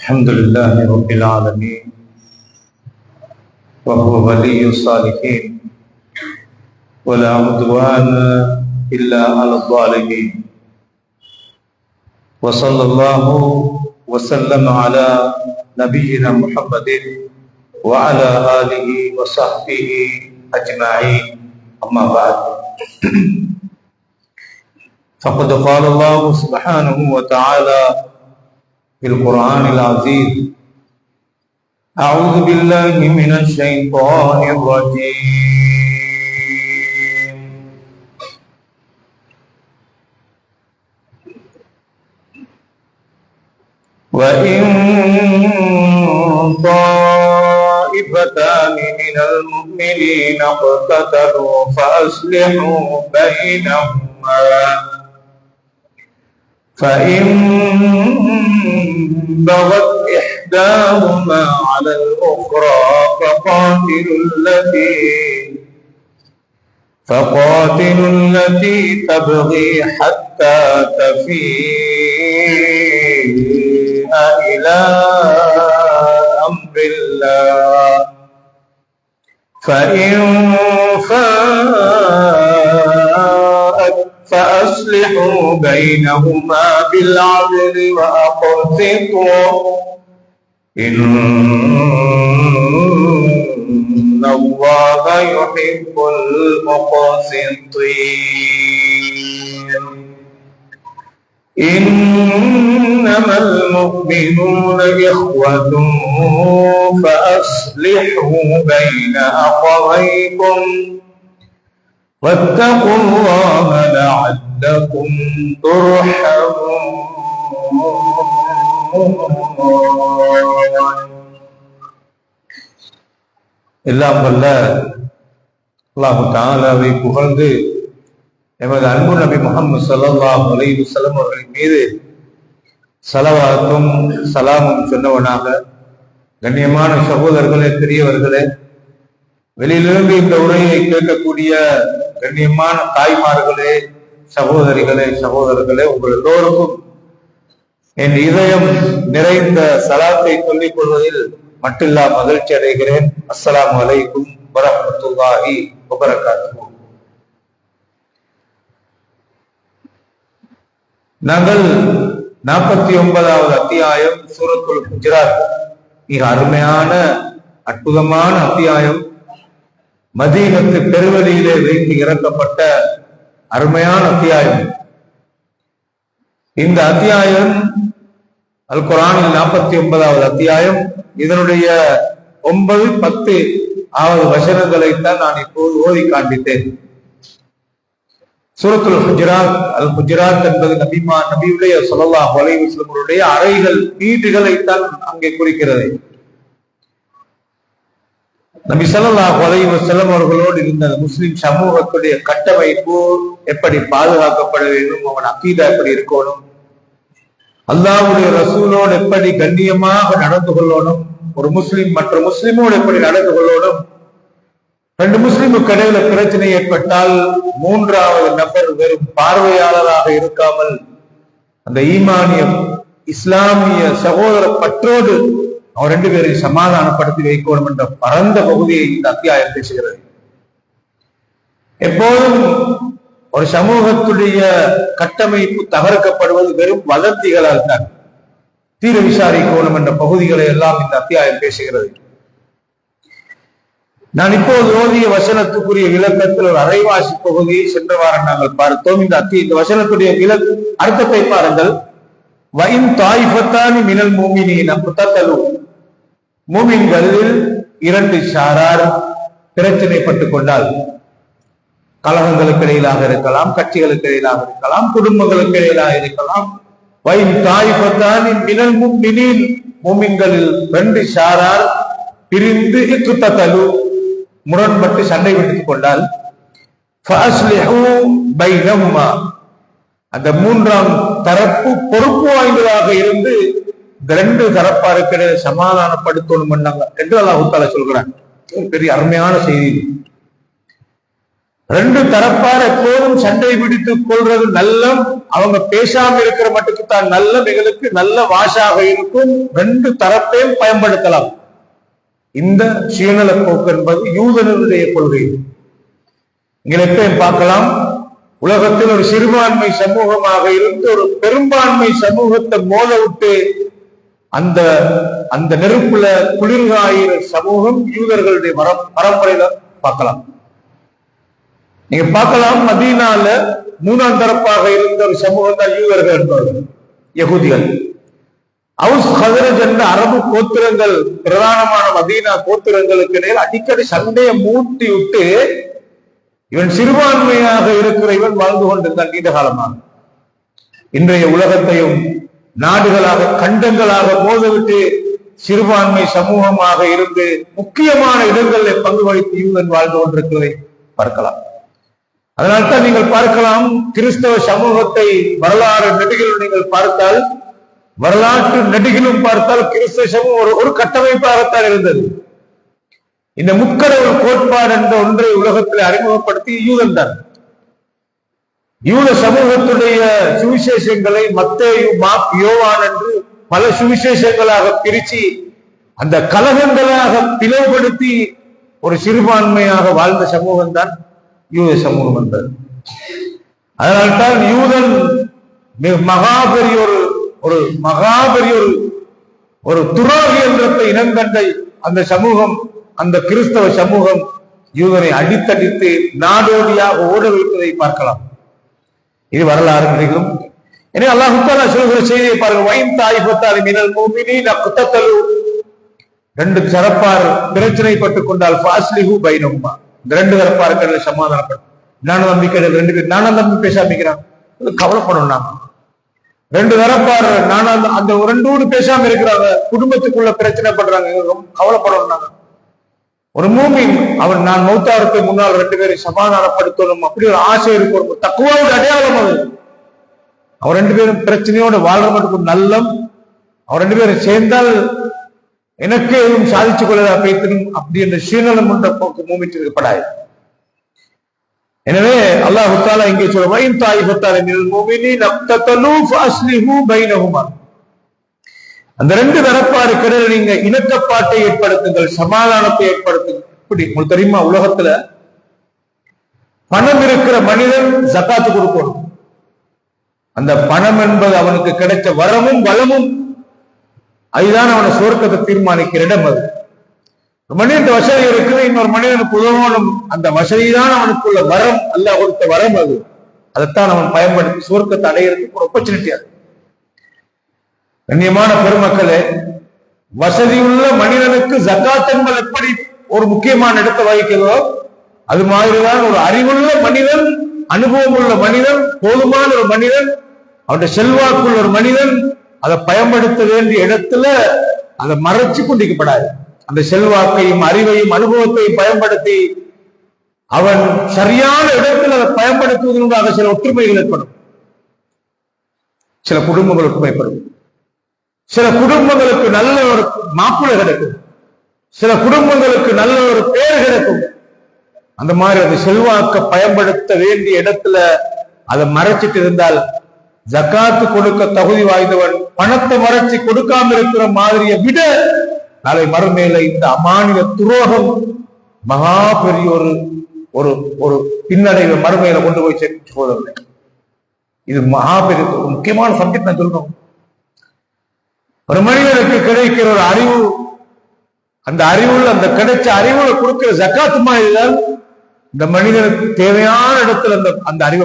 الحمد لله رب العالمين وهو ولي الصالحين ولا عدوان إلا على الظالمين وصلى الله وسلم على نبينا محمد وعلى آله وصحبه أجمعين أما بعد فقد قال الله سبحانه وتعالى في القرآن العظيم أعوذ بالله من الشيطان الرجيم وإن طائفتان من المؤمنين اقتتلوا فأصلحوا بينهما فإن بغت إحداهما على الأخرى فقاتلوا التي تبغي حتى تفيء إلى أمر الله فإن فاءت فأصلحوا بينهما بالعدل وأقسطوا إن الله يحب المقسطين إنما المؤمنون إخوة فأصلحوا بين أخويكم واتقوا الله لعلكم ترحمون எல்லாம் வல்ல அல்லாஹ் தஆலாவை புகழ்ந்து எமது அன்பு நபி முஹம்மது ஸல்லல்லாஹு அலைஹி வஸல்லம் அவர்களின் மீது ஸலவாத்தும் சலாமும் சொன்னவனாக, கண்ணியமான சகோதரர்களே, பெரியவர்களே, வெளியிலிருந்து இந்த உரையை கேட்கக்கூடிய கண்ணியமான தாய்மார்களே, சகோதரிகளே, சகோதரர்களே, உங்கள் எல்லோருக்கும் என் இதயம் நிறைந்த சலாத்தை சொல்லிக் கொள்வதில் மட்டில்லா மகிழ்ச்சி அடைகிறேன். அஸ்ஸலாமு அலைக்கும் வரஹ்மத்துல்லாஹி வபரகாத்துஹு. நாங்கள் 49வது அத்தியாயம் சூரத்துல் ஹுஜராத், மிக அருமையான அற்புதமான அத்தியாயம். மதீனத்து பெருவெளியிலே வைத்து இறக்கப்பட்ட அருமையான அத்தியாயம். இந்த அத்தியாயம் அல் குர்ஆனில் 49வது அத்தியாயம். இதனுடைய 9, 10 ஆவது வசனங்களைத்தான் நான் இப்போது ஓதி காண்பித்தேன். சூரத்துல் ஹுஜராத், அல் ஹுஜராத் என்பது நபியுடைய ஸல்லல்லாஹு அலைஹி வஸல்லம் அறைகள், வீடுகளைத்தான் அங்கே குறிக்கிறது. நபி ஸல்லல்லாஹு அலைஹி வஸல்லம் அவர்களோடு இருந்த முஸ்லிம் சமூகத்துடைய கட்டமைப்பு எப்படி பாதுகாக்கப்பட வேண்டும், அவன் அகீதா எப்படி இருக்கணும், அல்லாஹ்வுடைய ரசூலோடு எப்படி கண்ணியமாக நடந்து கொள்ளணும், ஒரு முஸ்லிம் மற்ற முஸ்லிமோடு எப்படி நடந்து கொள்ளணும், 2 முஸ்லிமுக்கு இடையில பிரச்சனை ஏற்பட்டால் 3வது நபர் வெறும் பார்வையாளராக இருக்காமல் அந்த ஈமானிய இஸ்லாமிய சகோதர பற்றோடு அவர் 2 பேரையும் சமாதானப்படுத்தி வைக்கணும் என்ற பரந்த பகுதியை இந்த அத்தியாயம் பேசுகிறது. எப்போதும் ஒரு சமூகத்துடைய கட்டமைப்பு தகர்க்கப்படுவது வெறும் வதந்திகளால் தான். தீர விசாரிக்கணும் என்ற பகுதிகளை எல்லாம் இந்த அத்தியாயம் பேசுகிறது. நான் இப்போது ஓதிய வசனத்துக்குரிய விளக்கத்தில் ஒரு அரைவாசி பகுதியை சென்ற வாரம் நாங்கள் பார்த்தோம். இந்த வசனத்துடைய அர்த்தத்தை பாருங்கள். வயின் தாயிஃபத்தானி மினல் முஃமினீன இக்ததலு, முஃமின்களில் 2 சாரார் பிரச்சனைப்பட்டுக் கொண்டால், கலகங்களுக்கு இடையிலாக இருக்கலாம், கட்சிகளுக்கு இடையிலாக இருக்கலாம், குடும்பங்களுக்கு இடையிலாக இருக்கலாம். வயின் தாயிஃபத்தானி மினல் முஃமினீன், முஃமின்களில் 2 சாரார் பிரிந்து இக்ததலு, முரண்பட்டு சண்டை விட்டுக் கொண்டால், ஃபஅஸ்லிஹு பைனஹுமா, அந்த 3ஆம் தரப்பு பொறுப்பு வாய்ந்ததாக இருந்து 2 தரப்பாருக்கு சமாதானப்படுத்தணும் என்று அல்லாஹ் தஆலா சொல்கிறான். பெரிய அருமையான செய்தி. ரெண்டு தரப்பார் எப்போதும் சண்டை பிடித்துக் கொள்றது நல்லம். அவங்க பேசாம இருக்கிற மட்டுக்கு தான் நல்லம், எங்களுக்கு நல்ல வாஷாக இருக்கும். ரெண்டு தரப்பையும் பயன்படுத்தலாம். இந்த சுயநல போக்கு என்பது யூதனுடைய கொள்கை. நீங்கள் எப்பயும் பார்க்கலாம், உலகத்தில் ஒரு சிறுபான்மை சமூகமாக இருந்து ஒரு பெரும்பான்மை சமூகத்தை மோத விட்டு அந்த அந்த நெருப்புல குளிர்காயிற சமூகம் யூதர்களுடைய பரம்பரையில பார்க்கலாம். நீங்க பார்க்கலாம், மதீனால மூணாம் தரப்பாக இருந்த ஒரு சமூகம் தான் யூதர்கள் என்பவர்கள், யகூதிகள். அவுஸ் ஹஸரஜ் என்ற அரபு கோத்திரங்கள் பிரதானமான மதீனா கோத்திரங்களுக்கு இடையில் அடிக்கடி சண்டையை மூட்டி விட்டு இவன் சிறுபான்மையாக இருக்கிற இவன் வாழ்ந்து கொண்டிருந்தான் நீண்ட காலமாக. இன்றைய உலகத்தையும் நாடுகளாக கண்டங்களாக மோதவிட்டு சிறுபான்மை சமூகமாக இருந்து முக்கியமான இடங்களில் பங்கு வகித்து யூதன் வாழ்ந்து கொண்டிருக்கிறதை பார்க்கலாம். அதனால்தான் நீங்கள் பார்க்கலாம், கிறிஸ்தவ சமூகத்தை வரலாறு நெடுகிலும் நீங்கள் பார்த்தால், வரலாற்று நெடுகிலும் பார்த்தால் கிறிஸ்தவ சமூகம் ஒரு கட்டமைப்பாகத்தான் இருந்தது. இந்த முக்கடவுள் கோட்பாடு என்ற ஒன்றை உலகத்தில் அறிமுகப்படுத்தி யூதன் தான். யூத சமூகத்துடைய சுவிசேஷங்களை மத்தேயு, மார்க், யோவான் என்று பல சுவிசேஷங்களாக பிரிச்சு அந்த கலகங்களாக பிளவுபடுத்தி ஒரு சிறுபான்மையாக வாழ்ந்த சமூகம் தான் யூத சமூகம் என்பது. அதனால்தான் யூதன் மகாபெரிய ஒரு துரோகி என்றத்தை இனங்கண்ட அந்த சமூகம், அந்த கிறிஸ்தவ சமூகம் யூதனை அடித்தடித்து நாடோடியாக ஓட வைப்பதை பார்க்கலாம். இது வரலாறு நிகழும். எனவே அல்லாஹ் தஆலா சொல்கிற செய்தியை பாருங்கள். வைன் தாயிபத்தால் மினல் முஃமினீன குத்தத்தலு, ரெண்டு தரப்பார் பிரச்சனைப்பட்டுக் கொண்டால் ஃபாஸ்லிஹு பைனஹுமா, இந்த ரெண்டு தரப்பாருக்கு சமாதானப்படும். நானும் நம்பிக்கை ரெண்டு பேர் நானும் நம்பி பேசாமிக்கிறான், கவலைப்படும். நாம ரெண்டு தரப்பார் நானும் அந்த ரெண்டோடு பேசாம இருக்கிறாங்க, குடும்பத்துக்குள்ள பிரச்சனை பண்றாங்க, கவலைப்படணும். நாங்க ஒரு மூமின் அவன் நான் மௌத்தாருக்கு முன்னால் ரெண்டு பேரை சமாதானப்படுத்தணும் அப்படி ஒரு ஆசை இருக்கும். தக்குவாவோட அடையாளம் அது. அவர் ரெண்டு பேரும் பிரச்சனையோட வாழ்ற மட்டும் நல்லம். அவர் ரெண்டு பேரும் சேர்ந்தால் எனக்கு எதுவும் சாதிச்சு கொள்ளதா பேசணும் அப்படி என்ற சுயநலம் என்ற போக்கு மூமிட்டு இருக்கப்படாது. எனவே அல்லாஹ் தஆலா இங்கே சொல்ற வைன் தாயிபத்தால் மினல் முஃமினீன இக்ததலு ஃபஅஸ்லிஹு பைனஹுமா, அந்த ரெண்டு தரப்பாருக்கு இடையில் நீங்க இணக்கப்பாட்டை ஏற்படுத்துங்கள், சமாதானத்தை ஏற்படுத்துங்கள். இப்படி உங்களுக்கு தெரியுமா, உலகத்துல பணம் இருக்கிற மனிதன் ஜகாத்து கொடுக்கணும். அந்த பணம் என்பது அவனுக்கு கிடைச்ச வரமும் வளமும், அதுதான் அவனை சுவர்க்கத்தை தீர்மானிக்கிற இடம். அது மனிதன் வசதி இருக்குது, இன்னொரு மனிதனுக்கு உதவணும், அந்த வசதிதான் அவனுக்குள்ள வரம், அல்லாஹ் கொடுத்த வரம். அது அதைத்தான் அவன் பயன்படுத்தி சுவர்க்கத்தை அடையிறதுக்கு ஒரு ஆப்பர்ச்சுனிட்டி. அது கண்ணியமான பெருமக்களே, வசதியுள்ள மனிதனுக்கு ஜகாத் என்பது எப்படி ஒரு முக்கியமான இடத்தை வகிக்கிறதோ அது மாதிரிதான் ஒரு அறிவுள்ள மனிதன், அனுபவம் உள்ள மனிதன், போதுமான ஒரு மனிதன், அவருடைய செல்வாக்குள்ள ஒரு மனிதன் அதை பயன்படுத்த வேண்டிய இடத்துல அதை மறைச்சு கொண்டிருக்கப்படாது. அந்த செல்வாக்கையும் அறிவையும் அனுபவத்தையும் பயன்படுத்தி அவன் சரியான இடத்தில் அதை பயன்படுத்துவதற்காக சில ஒற்றுமைகள் ஏற்படும். சில குடும்பங்கள் ஒற்றுமைப்படும், சில குடும்பங்களுக்கு நல்ல ஒரு மாப்பிள்ளை கிடைக்கும், சில குடும்பங்களுக்கு நல்ல ஒரு பேர் கிடைக்கும். அந்த மாதிரி அந்த செல்வாக்க பயன்படுத்த வேண்டிய இடத்துல அதை மறைச்சிட்டு இருந்தால் ஜகாத்து கொடுக்க தகுதி வாய்ந்தவன் பணத்தை மறைச்சி கொடுக்காம இருக்கிற மாதிரியை விட நாளை மறுமையில இந்த அமானிய துரோகம் மகா பெரிய ஒரு ஒரு பின்னடைவை மறுமையில கொண்டு போய் சேர்த்து போதவில்லை. இது மகா பெரிய முக்கியமான சப்ஜெக்ட். நான் சொல்றோம், ஒரு மனிதனுக்கு கிடைக்கிற ஒரு அறிவு, அந்த அறிவுள்ள அந்த கிடைச்ச அறிவுல கொடுக்கிற ஜகாத்து மாதிரிதான் இந்த மனிதனுக்கு தேவையான இடத்துல அந்த அறிவை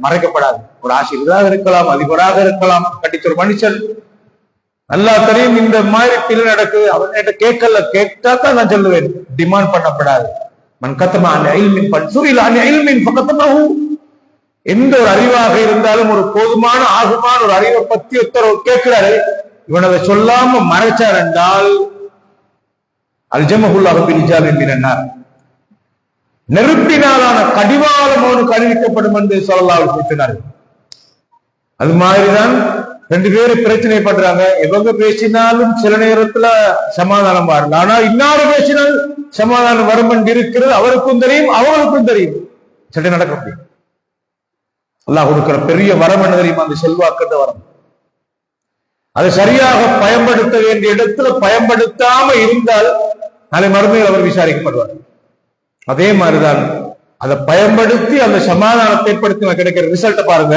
மறைக்கப்படாது. ஒரு ஆசிரியராக இருக்கலாம், அதிபராக இருக்கலாம், கண்டிச்ச ஒரு மனுஷன் நல்லா தெரியும் இந்த மாதிரி பிள்ளை நடக்குது, அவன் கேட்கல, கேட்டா தான் நான் சொல்லுவேன், டிமாண்ட் பண்ணப்படாது. மன் கத்தமான எந்த ஒரு அறிவாக இருந்தாலும் ஒரு போதுமான ஆகுமான ஒரு அறிவை பத்தி ஒருத்தர் கேட்கிறாரு, இவன் அதை சொல்லாம மறைச்சார் என்றால் அல்ஜமஹுல்லாஹு பிரிஜால் என்கிறார், நெருப்பினாலான கடிவாளம் அவனுக்கு அறிவிக்கப்படும் என்று ஸல்லல்லாஹு அலைஹி வஸல்லம் சொன்னார்கள். அது மாதிரிதான் ரெண்டு பேரும் பிரச்சனை பண்றாங்க. எவங்க பேசினாலும் சில நேரத்துல சமாதானம் வரல, ஆனா இன்னாரு பேசினால் சமாதானம் வரும் என்று இருக்கிறது அவருக்கும் தெரியும், அவங்களுக்கும் தெரியும். சட்டை நடக்க முடியும். அல்லாஹ் கொடுக்கிற பெரிய வரம் என்ன தெரியுமா? அந்த செல்வாக்கிட்ட வரம். அதை சரியாக பயன்படுத்த வேண்டிய இடத்துல பயன்படுத்தாம இருந்தால் நாளை மறுமையில் அவர் விசாரிக்கப்படுவார். அதே மாதிரிதான் அதை பயன்படுத்தி அந்த சமாதானத்தை ஏற்படுத்தி கிடைக்கிற ரிசல்ட்டை பாருங்க.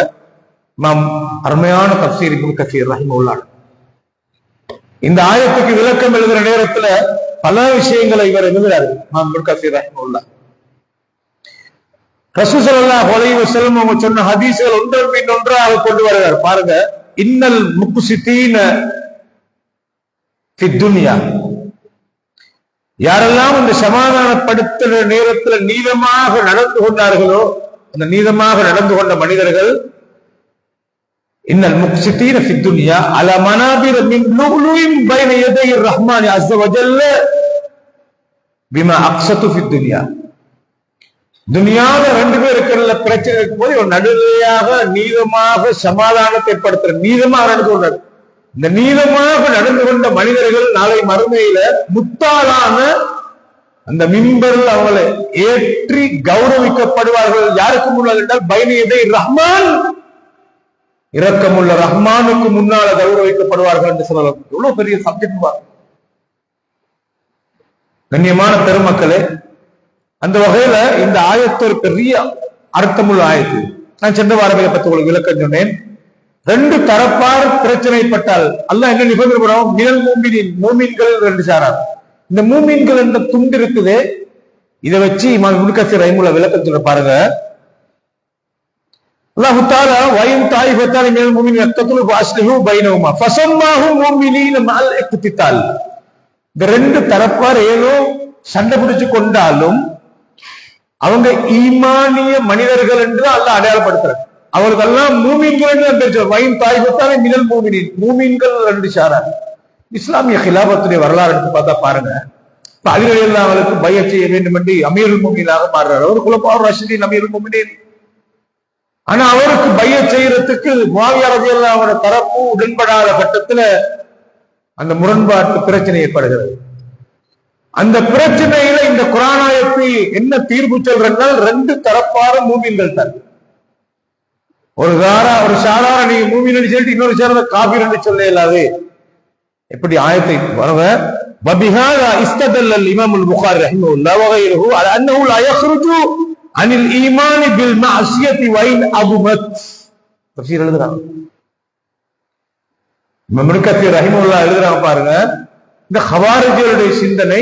நாம் அருமையான தஃசீர் இப்னு கஸீர் ரஹிமஹுல்லாஹ் இந்த ஆயத்துக்கு விளக்கம் எழுதுற நேரத்துல பல விஷயங்களை இவர் எழுதுறாரு. இமாம் இப்னு கஸீர் ரஹிமஹுல்லாஹ் ரசூல் ஸல்லல்லாஹு அலைஹி வஸல்லம் அவங்க சொன்ன ஹதீஸ்கள் ஒன்றன் பின் ஒன்றாக கொண்டு வருகிறார். பாருங்க, இன்னல் முக்ஸிதீன ஃபித் துன்யா, யாரெல்லாம் இந்த சமாதானப்படுத்துற நேரத்துல நீதமாக நடந்து கொண்டார்களோ, அந்த நீதமாக நடந்து கொண்ட மனிதர்கள், இன்னல் முக்ஸிதீன ஃபித் துன்யா அலா மனாபிர மின் லுலுஇன் பைன யதை ரஹ்மான் அஸ்ஸ வஜல்ல பிமா அக்ஸது ஃபித் துன்யா. துனியால ரெண்டு பேருக்குள்ள பிரச்சனை இருக்கும் போது ஒரு நடுநிலையாக நீதமாக சமாதானத்தை ஏற்படுத்துற நீதமாக நடந்து கொண்டார். இந்த நீதமாக நடந்து கொண்ட மனிதர்கள் நாளை மறுமையில முத்தாளான அந்த மிம்பரில் அவங்களை ஏற்றி கௌரவிக்கப்படுவார்கள். யாருக்கு முன்னால் என்றால் பைனியதை ரஹ்மான், இரக்கமுள்ள ரஹ்மானுக்கு முன்னால கௌரவிக்கப்படுவார்கள் என்று சொல்லலாம். எவ்வளவு பெரிய சப்ஜெக்ட். கண்ணியமான பெருமக்களே, அந்த வகையில இந்த ஆயத்து ஒரு பெரிய அர்த்தமுள்ள ஆயத்து. நான் சென்ற வாரங்களை பற்றி உங்களுக்கு விளக்கம் சொன்னேன். ரெண்டு தரப்பார் பிரச்சனைப்பட்டால் அல்லாஹ் என்ன நிபந்தனை பண்ணுவோம்? மினல் மூமினின், மூமின்கள் ரெண்டு சாரார். இந்த மூமின்கள் என்ற துண்டு இருக்குது, இதை வச்சு இமாம் இப்னு கஸீர் ரஹிமஹுல்லாஹ் விளக்கம் சொல்ல பாருங்க. அல்லாஹ் தஆலா வயின் தாயிஃபத்தானி மினல் மூமினின் யக்ததுலு ஃபஅஸ்லிஹு பைனஹுமா ஃபஸம்மாஹும் மூமினீன மஅல் இக்திதால். இந்த ரெண்டு தரப்பார் ஏதோ சண்டை பிடிச்சு கொண்டாலும் அவங்க ஈமானிய மனிதர்கள் என்று அல்லாஹ் அடையாளப்படுத்துறாங்க. அவர்களெல்லாம் மூமின்கள் என்று வயின் தாயிஃபத்தானி மினல் மூமினின், மூமின்கள் ரெண்டு சாரார். இஸ்லாமிய ஹிலாபத்துடைய வரலாறு எடுத்து பார்த்தா பாருங்க. அலி ரலியல்லாஹு அவர்களுக்கு பைஅத் செய்ய வேண்டும் என்று அமீருல் முஃமினீனாக மாறுறார். அவர் குலஃபாஉர் ராஷிதீன் அமீருல் முஃமினீன். ஆனா அவருக்கு பைஅத் செய்யறதுக்கு முஆவியா ரலியல்லாஹு அவரோட தரப்பு உடன்படாத கட்டத்துல அந்த முரண்பாட்டு பிரச்சனை ஏற்படுகிறது. அந்த பிரச்சனையில இந்த குர்ஆன் ஆயத்தை என்ன தீர்ப்பு சொல்றால், ரெண்டு தரப்பாரும் மூமின்கள் தான். ஒரு சாரார நீங்க மூமின் சொல்லிட்டு இன்னொரு சாரார காபிர் என்று சொல்ல இயலாது. எப்படி ஆயத்தை வரவ வபிஹாதா இஸ்ததல்ல இமாம் புகாரி ரஹிமஹுல்லாஹ் வகைருஹு அலா அன்னஹு லா யக்ருஜு அனில் ஈமான் பில் மஅசியத்தி வைன் அபுமத். தஃசீர் எழுதுறாங்க இமாம் இப்னு கஸீர் ரஹிமஹுல்லாஹ் எழுதுறாங்க பாருங்க. இந்த ஹவாரிஜிகளுடைய சிந்தனை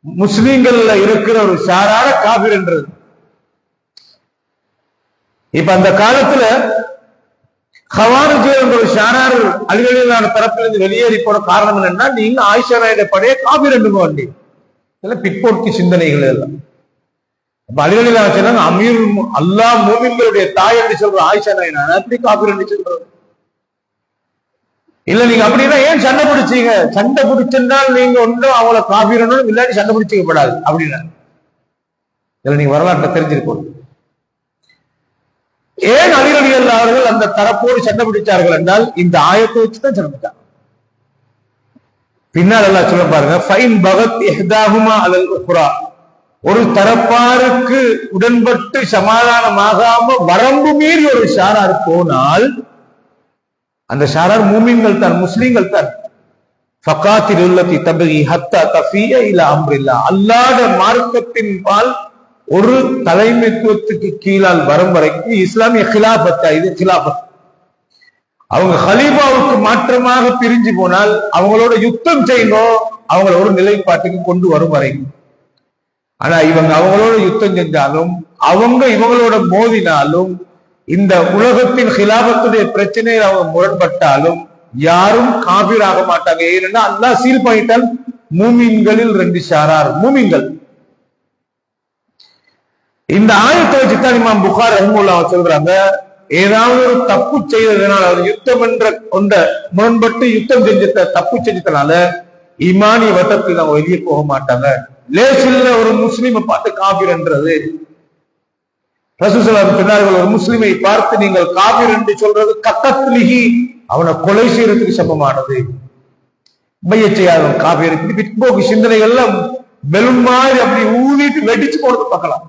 முஸ்லிம்கள்ல இருக்கிற ஒரு சாரார காபிர் என்றது. இப்ப அந்த காலத்துல ஹவாரிஜிகள் என்ற ஒரு சாரார் அலி ரலியல்லாஹு தரப்பிலிருந்து வெளியேறி போன காரணம் என்னன்னா, நீங்க ஆயிஷா நாயுடைய படையை காபிர் என்று போண்டி இதெல்லாம் பிற்போக்கு சிந்தனைகள் எல்லாம். அப்ப அலி ரலியல்லாஹு சொன்னாங்க, அமீர் அல்லாஹ் மூமின்களுடைய தாய் என்று சொல்ற ஆயிஷா நாயுடு அப்படி காபிர் என்று சொல்றது இல்ல. நீங்க அப்படின்னா ஏன் சண்டை பிடிச்சீங்க? சண்டை பிடிச்சிருந்தால் நீங்க ஒன்றும் அவங்கள காபிரணும், இல்லாட்டி சண்டை பிடிச்சிக்கப்படாது அப்படின்னா இதுல நீங்க வரலாற்றை தெரிஞ்சிருக்கணும். ஏன் அலி ரலியல்லாஹு அவர்கள் அந்த தரப்போடு சண்டை பிடிச்சார்கள் என்றால் இந்த ஆயத்தை வச்சுதான் சண்டை பிடிச்சாங்க. பின்னால் எல்லாம் சொல்ல பாருங்க, ஃபைன் பகத் இஹ்தாஹுமா அலல் உக்ரா, ஒரு தரப்பாருக்கு உடன்பட்டு சமாதானமாகாம வரம்பு மீறி ஒரு ஷாரார் போனால் அந்த ஷாரார் மூமின்கள் தான், முஸ்லிம்கள் தான். ஃபகாத்திலுல்லதி தபகி ஹத்தா தஃபிய இலா அம்ரில்லாஹ், அல்லாஹ்வுடைய மார்க்கத்தின் பால் ஒரு தலைமைத்துவத்துக்கு கீழால் வரும் வரைக்கும் இஸ்லாமிய ஹிலாபத்தா, இது ஹிலாபத். அவங்க ஹலீஃபாவுக்கு மாற்றமாக பிரிஞ்சு போனால் அவங்களோட யுத்தம் செய்யணும், அவங்கள ஒரு நிலைப்பாட்டுக்கு கொண்டு வரும் வரைக்கும். ஆனா இவங்க அவங்களோட யுத்தம் செஞ்சாலும் அவங்க இவங்களோட மோதினாலும் இந்த உலகத்தின் ஹிலாபத்துடைய பிரச்சனையில் அவங்க முரண்பட்டாலும் யாரும் காபீர் ஆக மாட்டாங்க. ஏன்னா அல்லாஹ் சீல் பண்ணிட்டால் மூமின்களில் ரெண்டு ஷாரார் மூமின்கள். இந்த ஆயத்தை வச்சுதான் இமாம் புகாரி ரஹிமஹுல்லாஹ் சொல்றாங்க, ஏதாவது ஒரு தப்பு செய்ததுனால, யுத்தம் என்ற கொண்ட முரண்பட்டு யுத்தம் செஞ்ச தப்பு செஞ்சதுனால ஈமானிய வட்டத்தில் அவங்க வெளியே போக மாட்டாங்க. லேசில்ல ஒரு முஸ்லிமை பார்த்து காபீர் என்றது. ரசூல் ஸல்லல்லாஹு அலைஹி வஸல்லம் ஒரு முஸ்லிமை பார்த்து நீங்கள் காபீர் என்று சொல்றது கத்தத்லிஹி, அவனை கொலை செய்யறதுக்கு சமமானது. பையச் செய்யாதவன் காபீர். பிற்போக்கு சிந்தனைகள்ல பெலூன் மாதிரி அப்படி ஊதிட்டு வெடிச்சு போறது பார்க்கலாம்.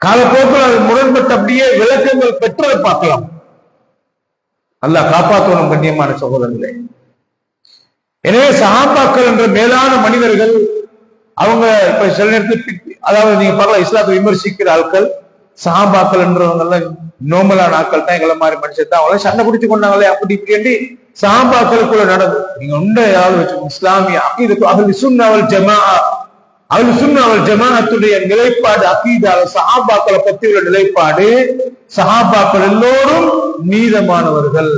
காலப்போக்கில் அது முரண்பட்டு அப்படியே விளக்கங்கள் பெற்றதை பார்க்கலாம். அல்லாஹ் காப்பாற்றணும் கண்ணியமான சகோதரர்களே. எனவே சஹாபாக்கள் என்ற மேலான மனிதர்கள் அவங்க இப்ப சில நேரத்தில் அதாவது நீங்க பார்க்கலாம், இஸ்லாத்தை விமர்சிக்கிற ஆட்கள் சஹாபாக்கள் என்றவங்க எல்லாம் நோமலான ஆட்கள் தான், எங்களை மாதிரி மனுஷன் தான், அவங்கள சண்டை பிடிச்சு கொண்டாங்களே அப்படி இப்படி சஹாபாக்களுக்குள்ள நடந்து நீங்க உண்டை யாவது வச்சு இஸ்லாமிய அகீதத்து அஹ்லு சுன்னா வல் ஜமாஅ, அஹ்லு சுன்னா வல் ஜமாஅத்துடைய நிலைப்பாடு அகீதா சஹாபாக்களை பத்தி உள்ள நிலைப்பாடு, சஹாபாக்கள் எல்லோரும் நீதமானவர்கள்.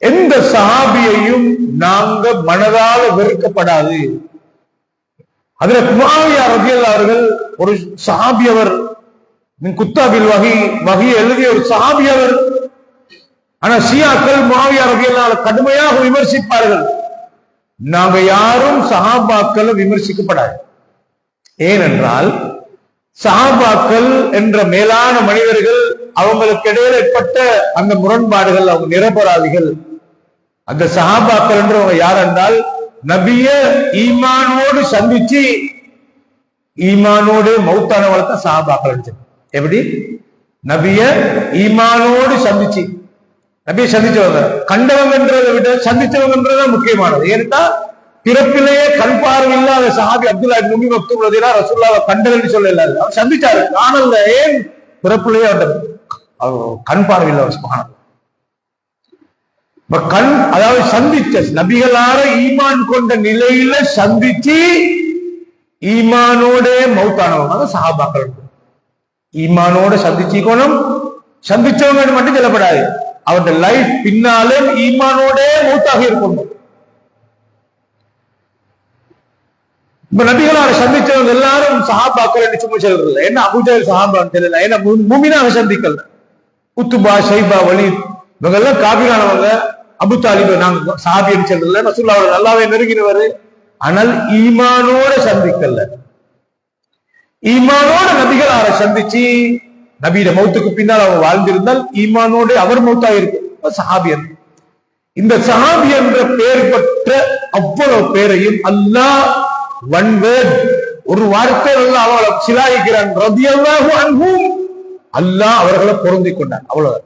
எந்த சஹாபியையும் நாங்க மனதால வெறுக்கப்படாது. அதுல முஆவியா ரலியல்லாஹு அவர்கள் ஒரு சஹாபியவர், குத்தாபில் வஹி எழுதிய ஒரு சஹாபியவர். ஆனா ஷியாக்கள் முஆவியா ரலியல்லாஹு கடுமையாக விமர்சிப்பார்கள். நாங்க யாரும் சஹாபாக்களை விமர்சிக்கப்படாது. ஏனென்றால் சஹாபாக்கள் என்ற மேலான மனிதர்கள் அவங்களுக்கு இடையில ஏற்பட்ட அந்த முரண்பாடுகள், அவங்க நிரபராதிகள். அந்த சஹாபாக்கள் என்றவங்க யார் என்றால் நபிய ஈமானோடு சந்திச்சு ஈமானோடு மௌத்தானவளை தான் சஹாபாக்கள். எப்படி நபிய ஈமானோடு சந்திச்சு நபியை சந்திச்சவங்க, கண்டவங்கன்றதை விட சந்திச்சவங்கன்றத முக்கியமானது. ஏன்னா பிறப்பிலேயே கண் பார்வை இல்லாத சஹாபி அப்துல்லா இப்னு உம்மி மக்தூம் ரலியல்லாஹு அன்ஹு ரசூலுல்லாஹ் கண்டவன்னு சொல்லல, அவர் சந்திச்சாரு. காணல, ஏன் பிறப்பிலேயே அவர் கண் பார்வை இல்ல. சுப்ஹானல்லாஹ். கண் அதாவது சந்திச்ச நபிகளார ஈமான் கொண்ட நிலையில சந்திச்சு ஈமானோட மௌத்தானவங்க சஹாபாக்கள். ஈமானோட சந்திச்சுக்கணும், சந்திச்சவங்க மட்டும் சொல்லப்படாது, அவருடைய லைஃப் பின்னாலே ஈமானோட மௌத்தாக இருக்கணும். இப்ப நபிகளார சந்திச்சவங்க எல்லாரும் சஹாபாக்கள் என்று சும்மா சொல்றது. என்ன அபூஜஹல் சஹாபான்னு தெரியல, ஏன்னா முஃமினாக சந்திக்கல. உத்துபா, ஷைபா, வலீத் இவங்க எல்லாம் காபிரானவங்க. அபு தாலிப நாங்க சஹாபின்னு சொல்றதுல ரசூலுல்லாஹ் நல்லாவே நெருங்கினவர். ஆனால் ஈமானோட சந்திக்கல. ஈமானோட நபிகளார சந்திச்சு நபியிட மௌத்துக்கு பின்னால் அவர் வாழ்ந்திருந்தால் ஈமானோட அவர் மௌத்தா இருக்கு சஹாபியன். இந்த சஹாபி என்ற பெயர் பெற்ற அவ்வளவு பேரையும் அல்லாஹ் ஒன் வேர்ட், ஒரு வார்த்தை அல்லாஹ் அவளை சிலாயிக்கிறான். ரலியல்லாஹு அன்ஹு, அல்லாஹ் அவர்களை பொருந்திக் கொண்டான். அவ்வளவு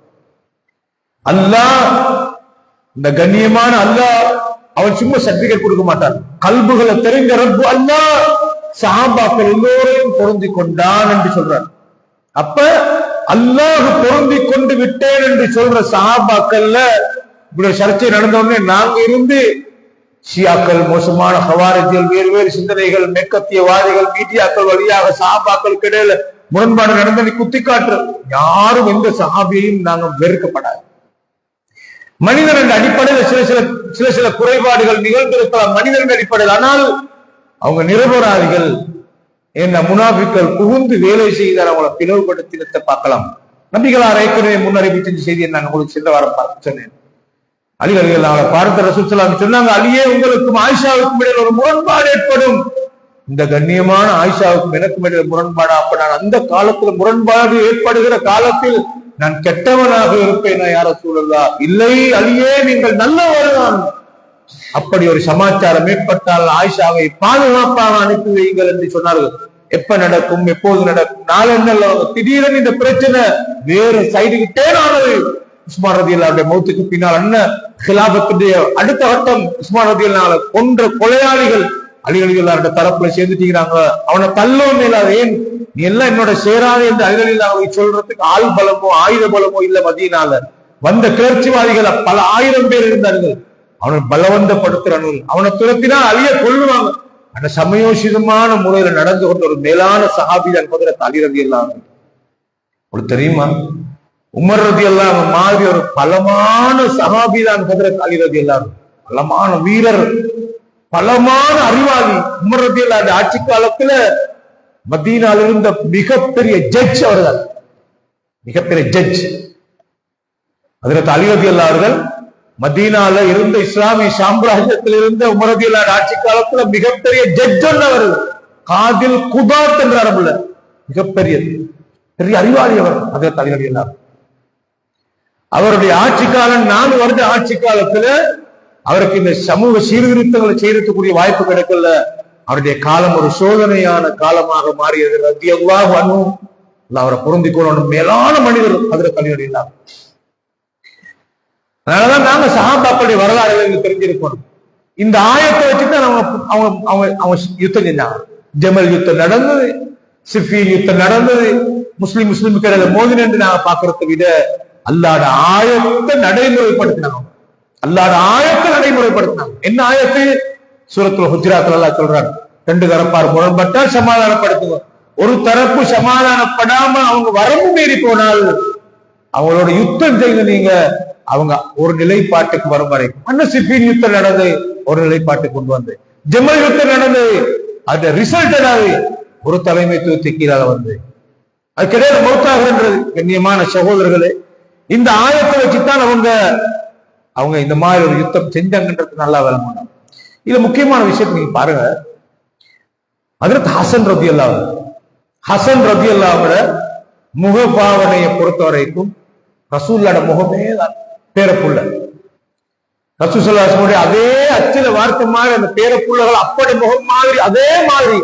அல்லாஹ், இந்த கண்ணியமான அல்லாஹ் அவன் சும்மா சர்டிபிகேட் கொடுக்க மாட்டான். கல்புகளை தெரிந்த ரப்பு அல்லாஹ் சஹாபாக்கள் எல்லோரையும் பொருந்திக் கொண்டான் என்று சொல்றான். அப்ப அல்லாஹ் பொருந்திக் கொண்டு விட்டேன் என்று சொல்ற சஹாபாக்கள்ல இப்படி சர்ச்சை நடந்த உடனே நாங்க இருந்து ஷியாக்கள், மோசமான ஹவாரிஜிகள், வேறு வேறு சிந்தனைகள், மேற்கத்தியவாதிகள், மீடியாக்கள் வழியாக சஹாபாக்களுக்கு இடையில முரண்பாடு நடந்ததை குத்தி காட்டுற யாரும் எந்த சஹாபியையும் நாங்க வெறுக்கப்படாது. மனிதன் என்ற அடிப்படையில் சில சில குறைபாடுகள் நிகழ்ந்திருக்கலாம் மனிதன் அடிப்படையில். ஆனால் அவங்க நிரபராதிகள். என்ன முனாபிக்கள் புகுந்து வேலை செய்தால் அவங்களை பிளவுபடுத்தினத்தை பார்க்கலாம். நபிகளார் ஏற்கனவே முன்னறிவித்த செய்தியை நான் உங்களுக்கு சென்ற வாரம் பார்த்து சொன்னேன். அலி ரலியல்லாஹு அன்ஹு பார்த்த ரசூல் ஸல்லல்லாஹு அலைஹி வஸல்லம் சொன்னாங்க, அலியே உங்களுக்கும் ஆயிஷாவுக்கும் இடையில் ஒரு முரண்பாடு ஏற்படும். இந்த கண்ணியமான ஆயிஷாவுக்கும் எனக்கும் இடையில் முரண்பாடு. அப்ப நான் அந்த காலத்துல முரண்பாடு ஏற்படுகிற காலத்தில் நான் கெட்டவனாக இருப்பேனா யா ரசூலல்லாஹ்? இல்லை அலியே, நீங்கள் நல்லவர்தான். அப்படி ஒரு சமாச்சாரம் ஏற்பட்டால் ஆயிஷாவை பாதுகாப்பாக அனுப்பி வையுங்கள் என்று சொன்னார்கள். எப்ப நடக்கும், எப்போது நடக்கும், நாளெண்ணல்ல திடீரென இந்த பிரச்சனை வேறு சைடுக்கு தேனானது. உஸ்மான் ரலியல்லாஹு மௌத்துக்கு பின்னால் அண்ணன் ஹிலாபத்துடைய அடுத்த கட்டம் உஸ்மான் ரலியல்லாஹு கொன்ற கொலையாளிகள் அலி ரலியல்லாஹு தரப்புல சேர்ந்துட்டீங்கிறாங்க. அவனை தள்ளவும் மேலாது. ஏன் நீ எல்லாம் என்னோட சேராது என்று அலி ரலியல்லாஹு சொல்றதுக்கு ஆள் பலமோ ஆயுத பலமோ இல்ல. மதீனால வந்த கிளர்ச்சிவாதிகள் பல ஆயிரம் பேர் இருந்தார்கள். அவனை பலவந்தப்படுத்துறானுங்க. அவனை துரத்தினா அலிய கொள்ளுவாங்க. அந்த சமயோசிதமான முறையில நடந்து கொண்ட ஒரு மேலான சஹாபிதான் ஹஜ்ரத் அலி ரலியல்லாஹு அன்ஹு. உங்களுக்கு தெரியுமா, உமர் ரலியல்லாஹு அன்ஹு மாதிரி ஒரு பலமான சஹாபிதான் ஹஜ்ரத் அலி ரலியல்லாஹு அன்ஹு. பலமான வீரர், பலமான அறிவாளி. உமர் ரலியல்லாஹு அன்ஹு ஆட்சி காலத்துல மதீனால இருந்த மிகப்பெரிய ஜட்ஜ் அவர்கள், மிகப்பெரிய ஜட்ஜ். ஹஜ்ரத் அலி ரலியல்லாஹு அவர்கள் மதீனால இருந்த இஸ்லாமிய சாம்ராஜ்யத்தில் இருந்த உமர் ரலியல்லாஹு அன்ஹு ஆட்சி காலத்துல மிகப்பெரிய ஜட்ஜ் அவர்கள். காதில் குதாத் என்ற அரபுல மிகப்பெரிய பெரிய அறிவாளி அவர் ஹஜ்ரத் அலி ரலியல்லாஹு அன்ஹு. அவருடைய ஆட்சி காலம் 4 வருட ஆட்சி காலத்துல அவருக்கு இந்த சமூக சீர்திருத்தங்களை செய்யறதுக்குரிய வாய்ப்பு கிடைக்கல. அவருடைய காலம் ஒரு சோதனையான காலமாக மாறியது. ரலியல்லாஹு அன்ஹு அவரை பொருந்திக்கொள்ளணும். மேலான மனிதர் ஹஜ்ரத் அலி ரலியல்லாஹு. அதனாலதான் நாங்க சஹாபாக்களுடைய வரலாறுகளை தெரிஞ்சிருக்கணும். இந்த ஆயத்தை வச்சுதான் அவங்க யுத்தம் செஞ்சாங்க. ஜமல் யுத்தம் நடந்தது, சிஃபீன் யுத்தம் நடந்தது, முஸ்லிமுக்கு இடையில மோதின என்று நாங்க பாக்குறதை விட அல்லாஹ்ட ஆயத்தை நடைமுறைப்படுத்தினாங்க. அல்லாஹ்ட ஆயத்தை நடைமுறைப்படுத்தினாங்க. என்ன ஆயத்து? சூரத்துல் ஹுஜராத்ல அல்லாஹ் சொல்றாங்க, ரெண்டு தரப்பார் முரண்பட்டால் சமாதானப்படுத்துங்க. ஒரு தரப்பு சமாதானப்படாம அவங்க வரம்பு மீறி போனால் அவங்களோட யுத்தம் செய்து நீங்க அவங்க ஒரு நிலைப்பாட்டுக்கு வரும் வரை. சிஃபீன் யுத்தம் நடந்து ஒரு நிலைப்பாட்டுக்கு கொண்டு வந்து, ஜமல் யுத்தம் நடந்து அந்த ரிசல்ட் ஏதாவது ஒரு தலைமைத்துவத்துக்கு கீழாக வந்து அது கிடையாது மௌத்தாகிறது. கண்ணியமான சகோதரர்களே, இந்த ஆயத்தை வச்சுதான் அவங்க இந்த மாதிரி ஒரு யுத்தம் செஞ்சாங்கன்றது நல்லா விளங்கணும். இது முக்கியமான விஷயத்தை நீங்க பாருங்க. ஹஜ்ரத் ஹசன் ரலியல்லாஹு முகபாவனையை பொறுத்த வரைக்கும் ரசூலுல்லாஹ்ட முகமே தான் பேரப்புள்ள. ரசூல் ஸல்லல்லாஹு அலைஹி வஸல்லம் அதே அச்சில வார்த்தை மாதிரி அந்த பேரப்புள்ளகள் அப்படி முகம் மாதிரி அதே மாதிரி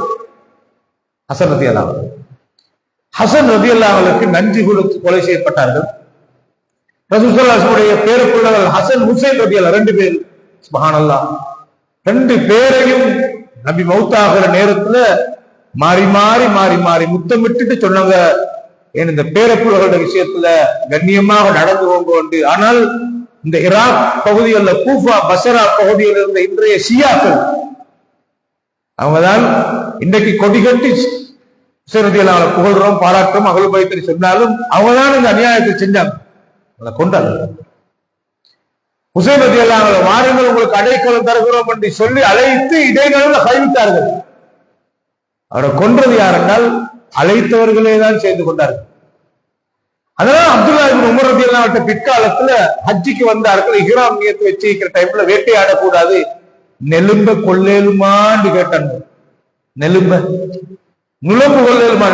ஹசன் ரலியல்லாஹுவுக்கு நன்றி கொடுத்து கொலை செய்யப்பட்டார்கள். ரசூல் ஸல்லல்லாஹு அலைஹி வஸல்லம் பேரப்புள்ளகள் ஹசன் ஹுசைன் ரலியல்லாஹு ரெண்டு பேர். சுப்ஹானல்லாஹ், ரெண்டு பேரையும் நபி மௌத்தாகிற நேரத்துல மாறி மாறி மாறி மாறி முத்தமிட்டு சொன்னாங்க, ஏன் இந்த பேரப்புள்ளகளோட விஷயத்துல கண்ணியமாக நடந்து கொண்டு. ஆனால் இந்த ஈராக் பகுதிகளில் கூஃபா பஸ்ரா பகுதியில் இருந்த இன்றைய ஷியாக்கள் அவங்கதான் இன்றைக்கு கொடி கட்டி புகழ்றோம், பாராட்டுறோம், அகல் பைத்தறி சொன்னாலும் அவங்கதான் இந்த அநியாயத்தை செஞ்சாங்க, அதை கொண்டாங்க. ஹுசைன் ரலியல்லாஹு அன்ஹு வாருங்கள் உங்களுக்கு அடைக்கலம் தருகிறோம் என்று சொல்லி அழைத்து இடைநடுவில் கைவிட்டார்கள். அவரை கொன்றது யார் என்றால் அழைத்தவர்களே தான் செய்து கொண்டார்கள். அதனால அப்துல்லா இப்னு உமர் ரலியல்லாஹு அன்ஹு பிற்காலத்துல ஹஜ்ஜிக்கு வந்தார்கள். இஹ்ராம் நியத் வச்சிருக்கிற டைம்ல வேட்டையாடக்கூடாது, நெலும்ப கொள்ளேலுமான்னு கேட்டாங்க. நுளம்பு கொள்ளேலுமா?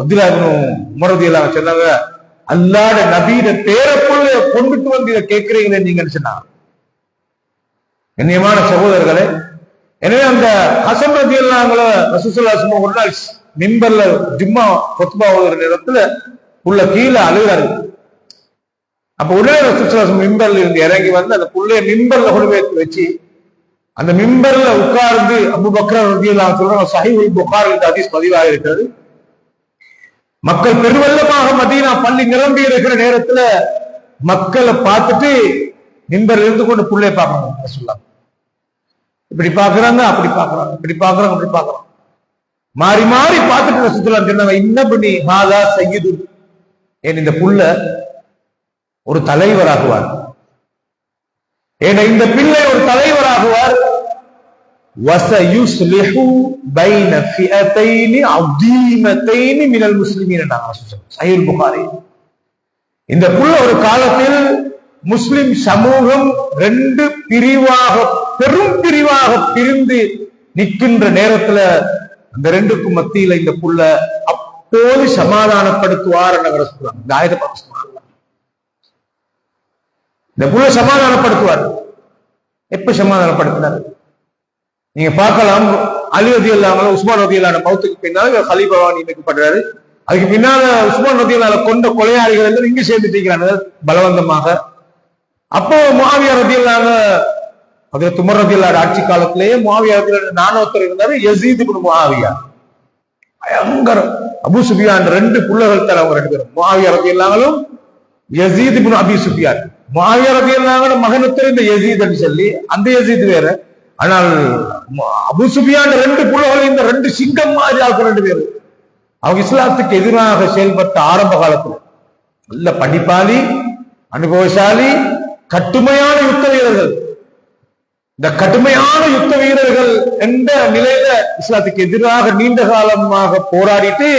அப்துல்லா இப்னு உமர் ரலியல்லாஹு அன்ஹு சொன்னாங்க, அல்லாஹ்ட நபியிட பேரப்புள்ள கொண்டுட்டு வந்து இதை கேட்கிறீங்களே நீங்க சொன்னாங்க. கண்ணியமான சகோதரர்களே, எனவே அந்த ஹசன் ரலியல்லாஹு அன்ஹு ரசூல் ஸல்லல்லாஹு அலைஹி வஸல்லம் ஒரு நாள் மிம்பர்ல ஜும்மா குத்பா ஓதுற நேரத்துல புள்ள கீழே அழுகிறாரு. அப்ப உடனே ரசூல் ஸல்லல்லாஹு அலைஹி வஸல்லம் மிம்பர்ல இருந்து இறங்கி வந்து அந்த புள்ளைய மிம்பர்ல கொண்டு வச்சு அந்த மிம்பர்ல உட்கார்ந்து அபூபக்கர் ரலியல்லாஹு அன்ஹு சொல்றாங்க, ஸஹீஹுல் புகாரி இந்த ஹதீஸ் பதிவாக இருக்கிறது. மக்கள் பெருவெள்ளமாக மதீனா பள்ளி நிரம்பி இருக்கிற நேரத்துல மக்களை பார்த்துட்டு மிம்பர்ல இருந்து கொண்டு புள்ளைய பார்க்கறாங்க. ரசூலுல்லாஹ் இப்படி பாக்குறாங்க, அப்படி பாக்குறாங்க, இப்படி பாக்குறாங்க, அப்படி பாக்குறாங்க, மாறி மாறி பார்த்துட்டு ரசூலுல்லாஹ் சொன்னாங்க, இன்னபனி ஹாதா சய்யிது, ஏன் இந்த புள்ள ஒரு தலைவராகுவார், ஏன் இந்த பிள்ளை ஒரு தலைவராகுவார். வஸயுஸ்லிஹு பைன ஃபிஅத்தைனி அஸீமத்தைனி மினல் முஸ்லிமீன். ஸஹீஹுல் புகாரி. இந்த புள்ள ஒரு காலத்தில் முஸ்லிம் சமூகம் ரெண்டு பிரிவாக பெரும் பிரிவாக பிரிந்து நிற்கின்ற நேரத்துல அந்த ரெண்டுக்கும் மத்தியில இந்த புள்ள அப்போது சமாதானப்படுத்துவார் என்று சொல்றாங்க. இந்த ஆயத்தை பார்க்க இந்த புள்ள சமாதானப்படுத்துவார். எப்ப சமாதானப்படுத்தினார் நீங்க பார்க்கலாம். அலி ரலியல்லாஹு அன்ஹு உஸ்மான் ரலியல்லாஹு அன்ஹு மௌத்துக்கு பின்னால கலீஃபாவா நியமிக்கப்படுறாரு. அதுக்கு பின்னால உஸ்மான் ரலியல்லாஹு அன்ஹு கொண்ட கொலையாளிகள் எல்லாம் இங்க சேர்ந்துட்டீங்கிறாங்க பலவந்தமாக. அப்போ முஆவியா ரலியல்லாஹு அன்ஹு ஹஜ்ரத் உமர் ரலியல்லாஹு அன்ஹு ஆட்சி காலத்திலேயே முஆவியா ரலியல்லாஹு அன்ஹு நானோத்தர் இருந்தாரு, யஸீத் இப்னு முஆவியா. பயங்கர அபூ சுஃபியான் ரெண்டு புள்ளகள் தர அவங்க ரெண்டு பேரும், முஆவியா ரலியல்லாஹு அன்ஹு யஸீத் இப்னு அபீ சுஃபியான். முஆவியா ரலியல்லாஹு அன்ஹு மகனுத்தர் இந்த யஸீத் என்று சொல்லி அந்த யஸீத் வேற. ஆனால் அபூ சுஃபியான் ரெண்டு புள்ளகள் இந்த ரெண்டு சிங்கம் மாதிரி ஆகும் ரெண்டு பேரு. அவங்க இஸ்லாத்துக்கு எதிராக செயல்பட்ட ஆரம்ப காலத்துல நல்ல படிப்பாளி, அனுபவசாலி, கட்டுமையான யுத்த வீரர்கள். இந்த கடுமையான யுத்த வீரர்கள் என்ற நிலையில இஸ்லாத்துக்கு எதிராக நீண்ட காலமாக போராடிட்டு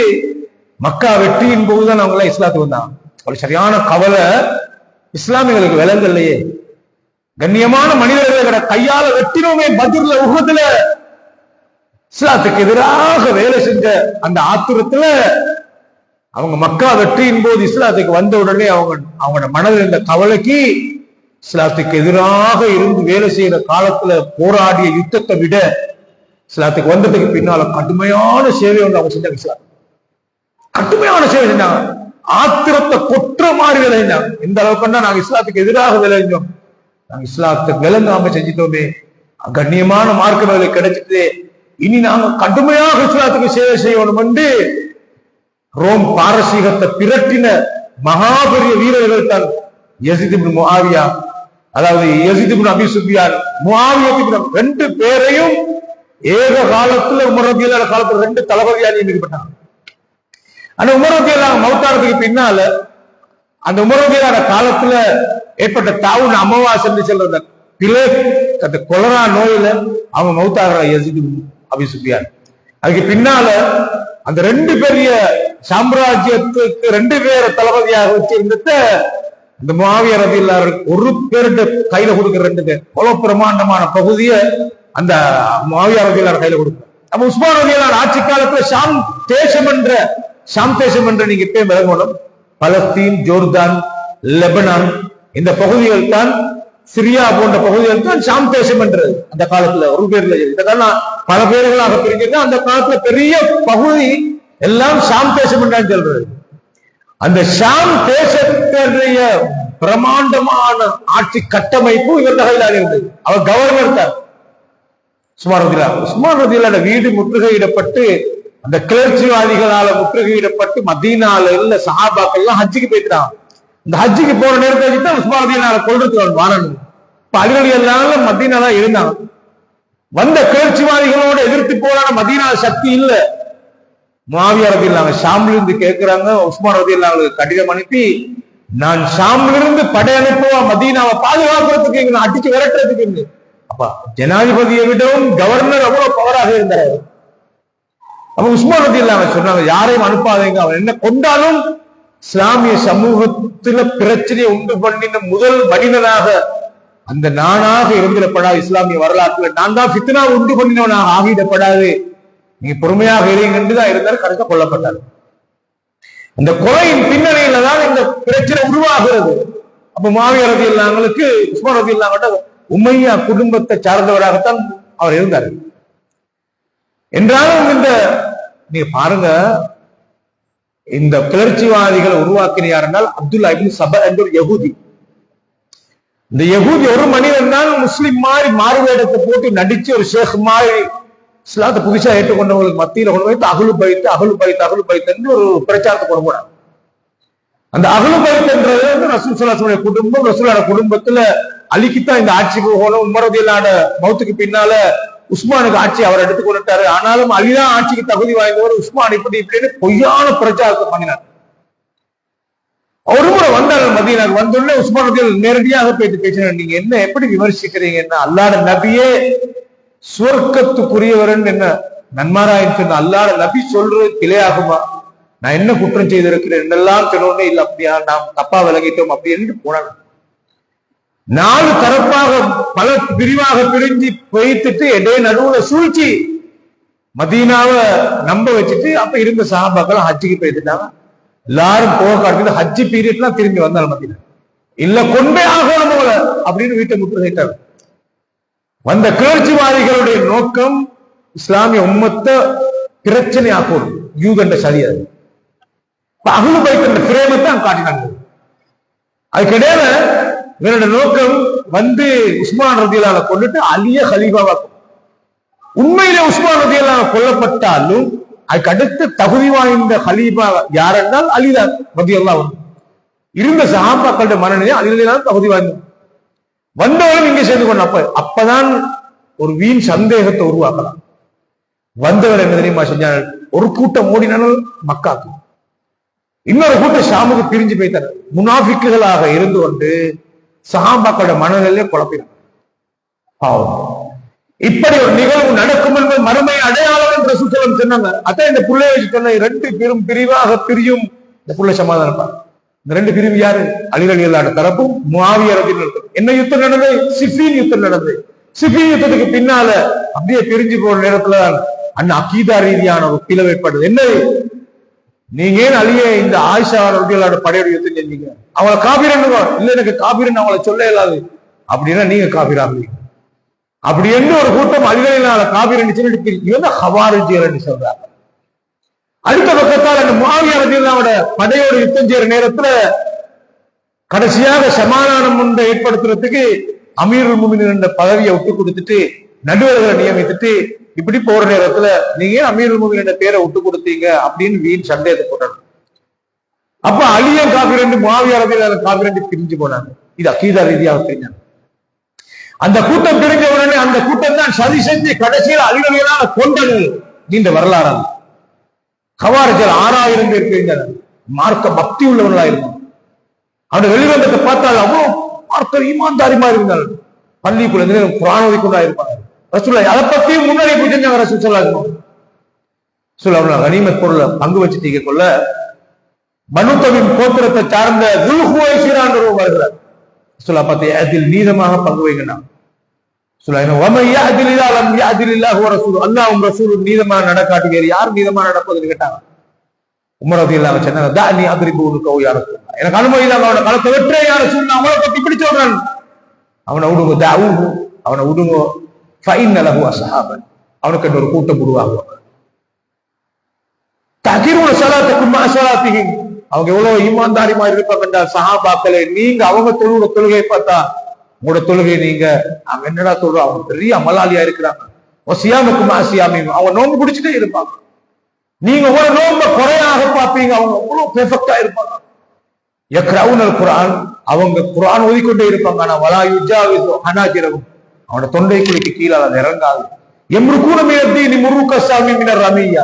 மக்கா வெற்றியின் போதுதான் அவங்க எல்லாம் இஸ்லாத்துக்கு வந்தாங்க. ஒரு சரியான கவலை இஸ்லாமியர்களுக்கு விளங்கலையே. கண்ணியமான மனிதர்களை கையால வெட்டினோமே பத்ர்ல உஹதுல, இஸ்லாத்துக்கு எதிராக வேலை செஞ்ச அந்த ஆத்திரத்துல அவங்க மக்கா வெற்றியின் போது இஸ்லாத்துக்கு வந்த உடனே அவங்களோட மனதில் இருந்த கவலைக்கு இஸ்லாத்துக்கு எதிராக இருந்து வேலை செய்யற காலத்துல போராடிய யுத்தத்தை விட இஸ்லாத்துக்கு வந்ததுக்கு பின்னால கடுமையான சேவை வந்து அவங்க செஞ்சாங்க. இஸ்லாம் கடுமையான சேவை செஞ்சாங்க. ஆத்திரத்தை கொற்ற மாதிரி விளைஞ்சாங்க. இந்த அளவுக்குன்னா நாங்க இஸ்லாத்துக்கு எதிராக விளைஞ்சோம், நாங்க இஸ்லாத்துக்கு விளங்காம செஞ்சிட்டோமே, கண்ணியமான மார்க்க வேலை கிடைச்சிட்டு இனி நாங்க கடுமையாக இஸ்லாத்துக்கு சேவை செய்யணும் என்று ரோம் பாரசீகத்தை பிரட்டின மகாபெரிய வீரர்கள் தான் யஸீத் இப்னு முஆவியா, அதாவது யஸீத் இப்னு அபீ சுஃபியான், முஆவியா ரெண்டு பேரையும் ஏக காலத்துல உமர் ரலியல்லாஹு காலத்துல ரெண்டு தளபதியா நியமிக்கப்பட்டாங்க. ஆனா உமர் ரலியல்லாஹு மௌத்தானதுக்கு பின்னால அந்த உமர் ரலியல்லாஹு காலத்துல ஏற்பட்ட தாவுன் அமாவாசை என்று சொல்ற பிளே அந்த கொலரா நோயில அவங்க மௌத்தாகிற யஸீத் இப்னு அபீ சுஃபியான். அதுக்கு பின்னால அந்த ரெண்டு பெரிய சாம்ராஜ்யத்துக்கு ரெண்டு பேரை தளபதியாக வச்சிருந்த இந்த முஆவியா ரலியல்லாஹு ஒரு பேருடைய கையில கொடுக்கிற ரெண்டு பேர் அவ்வளவு பிரமாண்டமான பகுதியை அந்த முஆவியா ரலியல்லாஹு கையில கொடுக்கும். அப்ப உஸ்மான் ரலியல்லாஹு ஆட்சி காலத்துல ஷாம் தேசம் என்ற நீங்க இப்பயும் விளங்கணும். பலஸ்தீன், ஜோர்தான், லெபனான் இந்த பகுதிகள் தான், சிரியா போன்ற பகுதிகள் தான் ஷாம் தேசம் என்றது அந்த காலத்துல ஒரு பேர்ல. இதெல்லாம் பல பேர்களாக பிரிஞ்சிருக்க அந்த காலத்துல பெரிய பகுதி எல்லாம் ஷாம் தேசம் என்றான் சொல்றது. அந்த ஷாம் தேசத்துடைய பிரமாண்டமான ஆட்சி கட்டமைப்பு இவர் கையில இருந்தது. அவர் கவர்னர் தான் உஸ்மான் ரலியல்லாஹு வீடு முற்றுகையிடப்பட்டு அந்த கிளர்ச்சிவாதிகளால முற்றுகையிடப்பட்டு மதீனால உள்ள சஹாபாக்கள் எல்லாம் ஹஜ்ஜுக்கு போயிட்டாங்க. இந்த ஹஜ்ஜுக்கு போற நேரத்தை தான் உஸ்மான் ரலியல்லாஹு கொல்றதுக்கு வாரணும். இப்ப அலி ரலியல்லாஹு மதீனால இருந்தாங்க. வந்த கிளர்ச்சிவாதிகளோட எதிர்த்து போறான மதீனா சக்தி இல்ல. முஆவியா ரலியல்லாஹு ஷாம்ல இருந்து கேட்கிறாங்க, உஸ்மான் ரலியல்லாஹு கடிதம் அனுப்பி, நான் ஷாம்ல இருந்து படை அனுப்புவா மதீனாவை பாதுகாக்கிறதுக்கு, நான் அடிச்சு விரட்டுறதுக்கு. அப்ப ஜனாதிபதியை விடவும் கவர்னர் அவ்வளவு பவராக இருந்தார். அப்ப உஸ்மான் ரலியல்லாஹு சொன்னாங்க, யாரையும் அனுப்பாதீங்க, அவன் என்ன கொண்டாலும் இஸ்லாமிய சமூகத்துல பிரச்சனையை உண்டு பண்ணின முதல் மனிதனாக அந்த நானாக இருந்திடப்படாது. இஸ்லாமிய வரலாற்றுல நான் தான் ஃபித்னா உண்டு பண்ணினவனாக ஆகிடப்படாது, நீங்க பொறுமையாக இருங்கன்றுதான் இருந்தார். கரெக்டா கொல்லப்பட்டார். அந்த கொலையின் பின்னணியில தான் இந்த பிரச்சனை உருவாகிறது. அப்ப முஆவியா ரலியல்லாஹுவுக்கு உஸ்மான் ரலியல்லாஹு உமையா குடும்பத்தை சார்ந்தவராகத்தான் அவர் இருந்தார். என்றாலும் இந்த நீங்க பாருங்க, இந்த கிளர்ச்சிவாதிகளை உருவாக்கின யார் என்றால் அப்துல்லா இப்னு சபா என்ற ஒரு யகூதி. இந்த யகூதி ஒரு மனிதன் தான் முஸ்லிம் மாதிரி மாறுவேடத்தை போட்டு நடிச்சு ஒரு ஷேக் மாதிரி இஸ்லாத்தை புதுசா ஏற்றுக்கொண்டவங்களுக்கு மத்தியில கொண்டு போய் அஹ்லு பைத் என்று ஒரு பிரச்சாரத்தை கொண்டு போனாங்க. அந்த அஹ்லு பைத் என்றது ரசூல் ஸல்லல்லாஹு அலைஹி குடும்பம். ரசூலோட குடும்பத்துல அலிக்குத்தான் இந்த ஆட்சி போகணும். உமர் ரலியல்லாஹு மௌத்துக்கு பின்னால உஸ்மானுக்கு ஆட்சி அவர் எடுத்துக் கொண்டுட்டாரு. ஆனாலும் அலிதான் ஆட்சிக்கு தகுதி வாய்ந்தவர், உஸ்மான் இப்படின்னு பொய்யான பிரச்சாரத்தை பண்ணினார். ஒரு முறை வந்தார் மதீனாக்கு. வந்தோடனே உஸ்மான் ரலியல்லாஹு நேரடியாக போயிட்டு பேசினார், நீங்க என்ன எப்படி விமர்சிக்கிறீங்கன்னா, அல்லாஹ்வுடைய நபியே சுவர்க்கத்துக்குரியவர் என்ன நன்மாராயின்னு சொன்ன அல்லாஹ்வுடைய நபி சொல்றது பிழையாகுமா? நான் என்ன குற்றம் செய்திருக்கிறேன் என்னெல்லாம் சொன்னோடனே இல்ல அப்படியா நாம் தப்பா விளங்கிட்டோம் அப்படின்னு போனாங்க. 4 தரப்பாக பல பிரிவாக பிரிஞ்சு போயிட்டு இடையே நடுவுல சூழ்ச்சி மதீனாவை நம்ப வச்சுட்டு அப்ப இருந்த சஹாபாக்கள் ஹஜ்ஜுக்கு போயிட்டுட்டாங்க. எல்லாரும் போக காட்டுறது ஹஜ்ஜி பீரியட்லாம் திரும்பி வந்தாங்க மதீனா. இல்ல கொண்டே ஆகணும் போல அப்படின்னு வீட்டை முற்றுகையிட்டாங்க. வந்த கிளர்ச்சிவாதிகளுடைய நோக்கம் இஸ்லாமிய உம்மத்தை பிரச்சனை ஆக்கணும், யூதண்ட சரியாது. அஹ்லு பைத் என்ற பிரேமத்தான் காட்டினாங்க. அதுக்கிடையில இவருடைய நோக்கம் வந்து உஸ்மான் ரலியல்லாஹு கொண்டுட்டு அலிய ஹலீஃபாவாக்கும். உண்மையிலே உஸ்மான் ரலியல்லாஹு கொல்லப்பட்டாலும் அதுக்கு அடுத்த தகுதி வாய்ந்த ஹலீஃபா யார் என்றால் அலிதான் ரலியல்லாஹு. இருந்த சஹாபாக்களுடைய மனநிலை அலி ரலியல்லாஹு தகுதி வாய்ந்த வந்தவரும் இங்கே சேர்ந்து கொண்ட அப்பதான் ஒரு வீண் சந்தேகத்தை உருவாக்கலாம். வந்தவர் என்ன தெரியுமா செஞ்சாங்க, ஒரு கூட்டம் ஓடினாலும் மக்காக்கு, இன்னொரு கூட்டம் ஷாமுக்கு பிரிஞ்சு போய்த்தார். முனாஃபிக்குகளாக இருந்து கொண்டு சஹாபாக்களோட மனநிலையை குழப்பினார். இப்படி ஒரு நிகழ்வு நடக்கும் என்பது மறுமை அடையாளம் என்று ரசூல் ஸல்லல்லாஹு அலைஹி வஸல்லம் சொன்னாங்க. அதான் இந்த புள்ளை வச்சு சொன்ன 2 பெரும் பிரிவாக பிரியும் இந்த புள்ளை சமாதானம். இந்த 2 பிரிவு யாரு? அலி ரலியல்லாஹு தரப்பும் முஆவியா ரலியல்லாஹு. என்ன யுத்தம் நடந்தது? சிஃபீன் யுத்தம் நடந்தது. சிஃபீன் யுத்தத்துக்கு பின்னால அப்படியே பிரிஞ்சு போற நேரத்துல அண்ணன் அகீதா ரீதியான ஒரு பிளவு ஏற்படுது. என்ன, நீங்க ஏன் அலியே இந்த ஆயிஷா ரலியல்லாஹு படையோட யுத்தம் செஞ்சீங்க? அவளை காபிரன்னு இல்ல, எனக்கு காபிரன்னு அவளை சொல்ல இயலாது அப்படின்னா நீங்க காபிராக அப்படி என்று ஒரு கூட்டம் அலி ரலியல்லாஹு காபிரன்னு சொல்லி இவன் ஹவாரிஜியர் என்று சொல்றாங்க. அடுத்த பக்கத்தால் அந்த முஆவியா ரலியல்லாஹு படையோடு யுத்தம் செய்யற நேரத்துல கடைசியாக சமாதானம் ஒன்றை ஏற்படுத்துறதுக்கு அமீருல் முஃமினீன் என்ற பதவியை விட்டு கொடுத்துட்டு நடுவர்களை நியமித்துட்டு இப்படி போற நேரத்துல நீங்க அமீருல் முஃமினீன் என்ற பேரை விட்டு கொடுத்தீங்க அப்படின்னு வீண் சந்தேகத்தை போட்டாங்க. அப்ப அலியும் காபிர் என்று முஆவியா ரலியல்லாஹு காபிர் என்று பிரிஞ்சு போனாங்க. இது அகீதா ரீதியாக பிரிஞ்சாங்க. அந்த கூட்டம் பிரிஞ்ச உடனே அந்த கூட்டம் தான் சதி செஞ்சு கடைசியில் அலி ரலியல்லாஹு கொண்டது நீண்ட வரலாறு. கவாரிஜல் 6000 பேர் பிரிஞ்சனர். மார்க்க பக்தி உள்ளவர்களா இருந்தாங்க. அவருடைய வெளிவந்தத்தை பார்த்தால் அவ்வளவு மார்க்க ஈமான்தாரிமா இருந்தார்கள். பள்ளிக்குள்ள குர்ஆன் ஓதிக்கொண்டா இருப்பாங்க. ரசூலுல்லாஹ் அதை பத்தியும் முன்னறிவிப்பு செஞ்சாங்க. ரசூலுல்லாஹ் கனிமத் பொருளை பங்கு வச்சுட்டீங்க கொள்ள பனு தமீம் கோத்திரத்தை சார்ந்த துல்ஹுவைசிரா என்று வருகிறார். ரசூலுல்லாஹ் பார்த்து அதில் நீதமாக பங்கு வைக்கணும். அல்லாஹ்வும் ரசூலும் நீதமா நடக்காட்டி வேறு யார் நீதமா நடப்பதுன்னு கேட்டாங்க. உமர் ரலியல்லாஹு அன்ஹு சொன்னாங்க, தானி அத்ரிபூனுக யா ரசூலல்லாஹ், எனக்கு அனுமதி இல்லாம அவன கலத்தை வெற்றே யா ரசூலல்லாஹ், அவனை பத்தி இப்படி சொல்றான். அவனை விடுங்க, தஅவுஹு, அவனை விடுங்க. ஃபஇன்ன லஹு அஸ்ஹாபன், அவனுக்கு ஒரு கூட்டம் உருவாகுவாங்க. தகிருன ஸலாத்துக்கும் மா ஸலாத்திஹிம், அவங்க எவ்வளவு ஈமான்தாரிமா இருப்பாங்க என்றால் சஹாபாக்களே, நீங்க அவங்க தொழுகிற தொழுகையை பார்த்தா உங்களோட தொழுகை நீங்க அவங்க என்னடா சொல்றோம், அவங்க பெரிய அமலாளியா இருக்கிறாங்க. சியாமுக்கும் ஆசியாமியும், அவங்க நோம்பு பிடிச்சிட்டே இருப்பாங்க. நீங்க ஒரு நோம்ப குறையாக பார்ப்பீங்க, அவங்க அவ்வளவு பெர்ஃபெக்டா இருப்பாங்க. யக்ரவுனல் குர்ஆன், அவங்க குர்ஆன் ஓதிக்கொண்டே இருப்பாங்க. ஆனா வலா யுஜாவிஸு ஹனாஜிரஹும், அவனோட தொண்டை குழிக்கு கீழே அது இறங்காது. எம்ருகூன மினத்தீனி முருக ஸாமி மினர் ரமியா,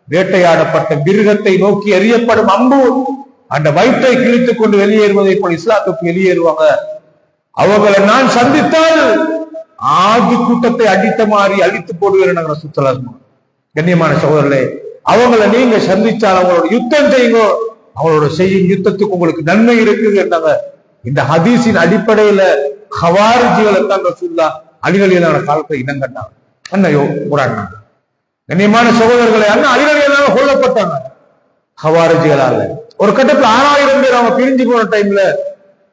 வேட்டையாடப்பட்ட மிருகத்தை நோக்கி எறியப்படும் அம்பு அந்த வயிற்றை கிழித்துக் கொண்டு வெளியேறுவதை போல் இஸ்லாத்துக்கு வெளியேறுவாங்க. அவங்களை நான் சந்தித்தால் ஆதி கூட்டத்தை அடித்த மாதிரி அழித்து போடுவேன். ரசூலுல்லாஹ் கண்ணியமான சகோதரர்களே, அவங்களை நீங்க சந்திச்சால் அவங்களோட யுத்தம் செய்யுங்க, அவங்களோட செய்யும் யுத்தத்துக்கு உங்களுக்கு நன்மை இருக்குது என்றாங்க. இந்த ஹதீஸின் அடிப்படையில ஹவாரிஜிகளை தான் ரசூலுல்லாஹ் அலி ரலியல்லாஹு அன்ஹு காலத்தை இனம் கண்டாங்க. அண்ணையோ குர்ஆன் கண்ணியமான சகோதரர்களை, அண்ணா அலி ரலியல்லாஹு அன்ஹு கொல்லப்பட்டாங்க ஹவாரிஜிகளால. ஒரு கட்டத்துல 6000 பேர் அவங்க பிரிஞ்சு போன டைம்ல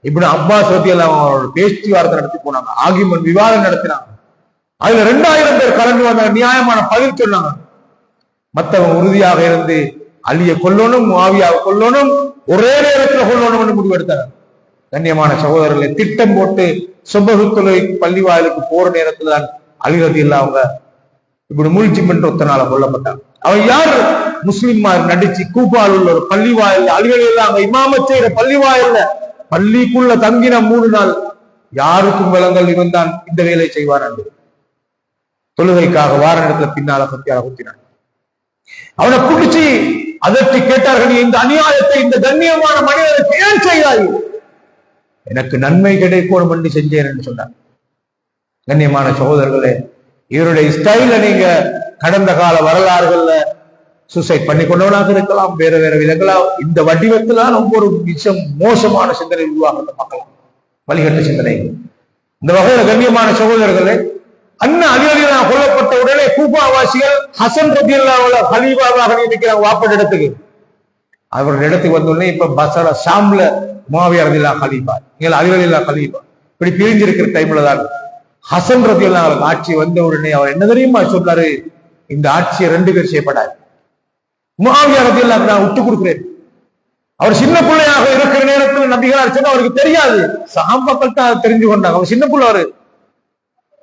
இப்னு அப்பாஸ் ரலியல்லாஹு அன்ஹு அவரோட பேச்சுவார்த்தை நடத்தி போனாங்க, ஆகிமன் விவாதம் நடத்தினாங்க. அதுல 2000 பேர் கலந்து வந்தாங்க, நியாயமான பதில் சொன்னாங்க. மற்றவங்க உறுதியாக இருந்து அலியை கொல்லணும், முஆவியாவை கொல்லணும், ஒரே நேரத்தில் கொல்லணும் என்று முடிவெடுத்தாங்க. கண்ணியமான சகோதரர்களை, திட்டம் போட்டு சுபஹு தொழுகை பள்ளிவாயிலுக்கு போற நேரத்துல தான் அலி ரலியல்லாஹு அன்ஹு இப்படி முல்ஜிம் என்ற ஒருத்தனால கொல்லப்பட்டாங்க. அவன் யார்? முஸ்லிம் நடிச்சு கூபால் உள்ள ஒரு பள்ளிவாயில் அலி ரலியல்லாஹு அன்ஹு இமாமத் செய்யற பள்ளிவாயில்ல பள்ளிக்குள்ள தங்கின 3 நாள் யாருக்கும் விளங்கல் இவன் தான் இந்த வேலை செய்வார் என்று தொழுகைக்காக வார நேரத்துல பின்னால கத்தியால குத்தினான். அவனை பிடிச்சி அதற்கு கேட்டார்கள், இந்த அநியாயத்தை இந்த கண்ணியமான மனிதனுக்கு ஏன் செய்தாய்? எனக்கு நன்மை கிடைக்கணும் என்று செஞ்சேன் என்று சொன்னார். கண்ணியமான சகோதரர்களே, இவருடைய ஸ்டைல நீங்க கடந்த கால வரலாறுகள்ல சூசைட் பண்ணி கொண்டவனாக இருக்கலாம், வேற வேற விதங்களா இந்த வடிவத்திலான ஒவ்வொரு விஷயம் மோசமான சிந்தனை உருவாக பார்க்கலாம், வழிகட்ட சிந்தனை. இந்த வகையில கண்ணியமான சகோதரர்களே, அண்ணா அலி ரலியல்லாஹு கொல்லப்பட்ட உடனே கூபாவாசிகள் ஹசன் ரலியல்லாஹு அன்ஹு கலீஃபாவாக நியமிக்கிறாங்க வாப்பட இடத்துக்கு. அவருடைய இடத்துக்கு வந்தோடனே இப்ப பஸ்ரா ஷாம்ல முஆவியா ரலியல்லாஹு கலீஃபா, இங்க அலி ரலியல்லாஹு கலீஃபா. இப்படி பிரிஞ்சிருக்கிற டைம்ல தான் ஹசன் ரலியல்லாஹு அன்ஹு ஆட்சி வந்த உடனே அவர் என்ன தெரியுமா சொன்னாரு, இந்த ஆட்சியை 2 பேர் செய்யப்படாது, முஆவியா ரலியல்லாஹு அன்ஹு நான் விட்டு கொடுக்கிறேன். அவர் சின்ன பிள்ளையாக இருக்கிற நேரத்தில் நபிகளார் சொன்னா அவருக்கு தெரியாது, சஹாபாக்கள் தான் தெரிஞ்சு கொண்டாங்க. அவர் சின்ன பிள்ளை அவரு.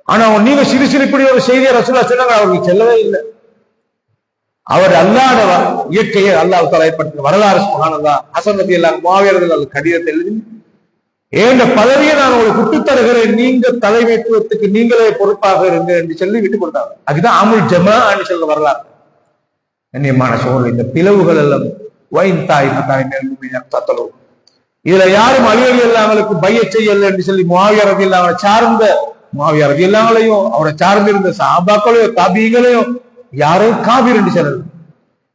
ஆனா நீங்க சிறு சிறு இப்படி ஒரு செய்தியை ரசூலுல்லாஹ் சொன்னாங்க, அவருக்கு செல்லவே இல்லை. அவர் அல்லாஹ்ட இயற்கையை அல்லாஹ் தஆலா ஏற்படுத்தின வரலாறு சுப்ஹானல்லாஹ். ஹசன் ரலியல்லாஹு அன்ஹு முஆவியா ரலியல்லாஹு அன்ஹு கடிதத்தை எழுதி, ஏண்ட பதவியை நான் உங்களுக்கு விட்டு தருகிறேன், நீங்க தலைமைத்துவத்துக்கு நீங்களே பொறுப்பாக இருங்க என்று சொல்லி விட்டு கொடுத்தாங்க. அதுதான் அமுல் ஜமாஅன்னு சொல்ல வரலாறு. கண்ணியமான சோழர், இந்த பிளவுகள் எல்லாம் வைன் தாய் தத்தலோ, இதுல யாரும் அலி ரலியல்லாஹு அன்ஹுக்கு பையச் செய்யல என்று சொல்லி முஆவியா ரலியல்லாஹு அன்ஹு சார்ந்த முஆவியா ரலியல்லாஹு அன்ஹுவையும் அவரை சார்ந்திருந்த சஹாபாக்களையும் தாபீகளையும் யாரும் காபிர் என்று சொல்லல.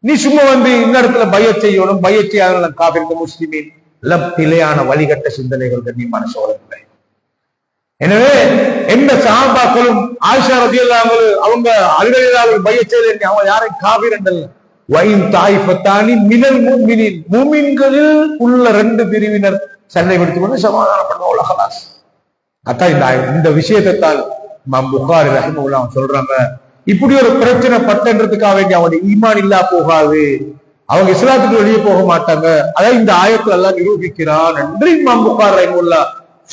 நீ சும்மா வந்து இந்த இடத்துல பையச் செய்யணும், பையச் செய்யாத காபிர், இந்த முஸ்லிமின் எல்லாம் பிழையான வழிகட்ட சிந்தனைகள். கண்ணியமான சோழர்களே, எனவே எந்த சஹாபாக்களும் ஆயிஷா ரலியல்லாஹு அன்ஹா அவங்க அலி ரலியல்லாஹு அன்ஹு பையச் செய்யல, அவங்க யாரும் காபிர் என்றல்ல. வைன் தாயிஃபத்தானி மினல் முஃமினீன், முஃமின்களில் உள்ள 2 பிரிவினர் சண்டை பிடித்துக் கொண்டு சமாதானப்படுவாங்க, உலகலாஸ். அதான் இந்த விஷயத்தை தான் இமாம் புகாரி ரஹிமஹுல்லாஹ் சொல்றாங்க, இப்படி ஒரு பிரச்சனை பட்டன்றதுக்காக வேண்டி அவனுடைய ஈமான் இல்லா போகாது, அவங்க இஸ்லாத்துக்கு வெளியே போக மாட்டாங்க. அதான் இந்த ஆயத்துல எல்லாம் நிரூபிக்கிறான் என்று இமாம் புகார் ரஹிமஹுல்லா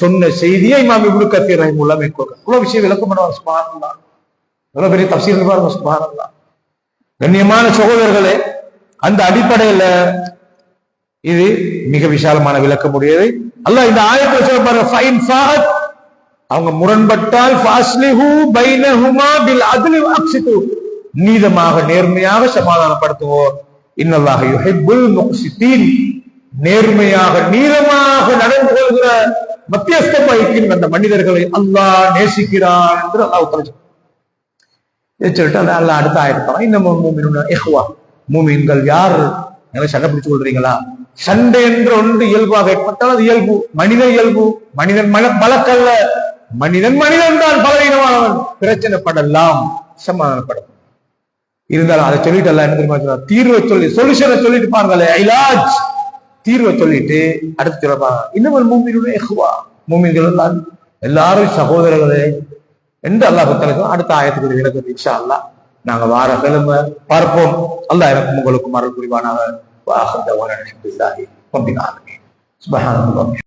சொன்ன செய்தியை இமாம் இப்னு கத்தீர் ரஹிமஹுல்லா மேற்கொள்றார். இவ்வளவு விஷயம் விளக்கம் பண்ணுவாங்க. சுப்ஹானல்லாஹ். எவ்வளவு பெரிய தஃசீர் பாருங்க. சுப்ஹானல்லாஹ். கண்ணியமான சகோதரர்களே, அந்த அடிப்படையில இது மிக விசாலமான விளக்கம் உடையது. அல்லாஹ் இந்த ஆயத்துல சொல்ல பாருங்க, ஃபைன் ஃபாத், அவங்க முரண்பட்டால் ஃபாஸ்லிஹு பைனஹுமா பில் அத்லி வஅக்ஸிது, நீதமாக நேர்மையாக சமாதானப்படுத்துவோம். இன்னல்லாஹ யுஹிப்புல் முக்ஸிதீன், நேர்மையாக நீதமாக நடந்து கொள்கிற மத்தியஸ்தம் வகிக்கின்ற அந்த மனிதர்களை அல்லாஹ் நேசிக்கிறான் என்று அல்லாஹ் சொல்லிட்டு அல்லாஹ் அடுத்த ஆயத்தான், இன்னமும் மூமினுன இஹ்வா, மூமின்கள் யார் எங்களை சண்டை பிடிச்சு கொள்றீங்களா? சண்டை என்ற ஒன்று இயல்பாக ஏற்பட்டால் அது இயல்பு, மனித இயல்பு. மனிதன் வழக்கல்ல, மனிதன் தான் பலவீனமானவன், பிரச்சனைப்படலாம், சமாதானப்படும். இருந்தாலும் அதை சொல்லிட்டு அல்ல என்ன தெரியுமா, தீர்வை சொல்லி சொல்யூஷனை சொல்லிட்டு பாருங்களே, ஐலாஜ் தீர்வை சொல்லிட்டு அடுத்து சொல்லுவாங்க, இன்னும் மூமினுடைய இஹ்வா, மூமின்கள் எல்லாரும் சகோதரர்களே என்று அல்லாஹ் அடுத்த ஆயத்துக்கு விளக்கம் இன்ஷா அல்லாஹ் நாங்க வார கிழமை பார்ப்போம். அல்லாஹ் எனக்கும் உங்களுக்கும் அருள் புரிவானாக.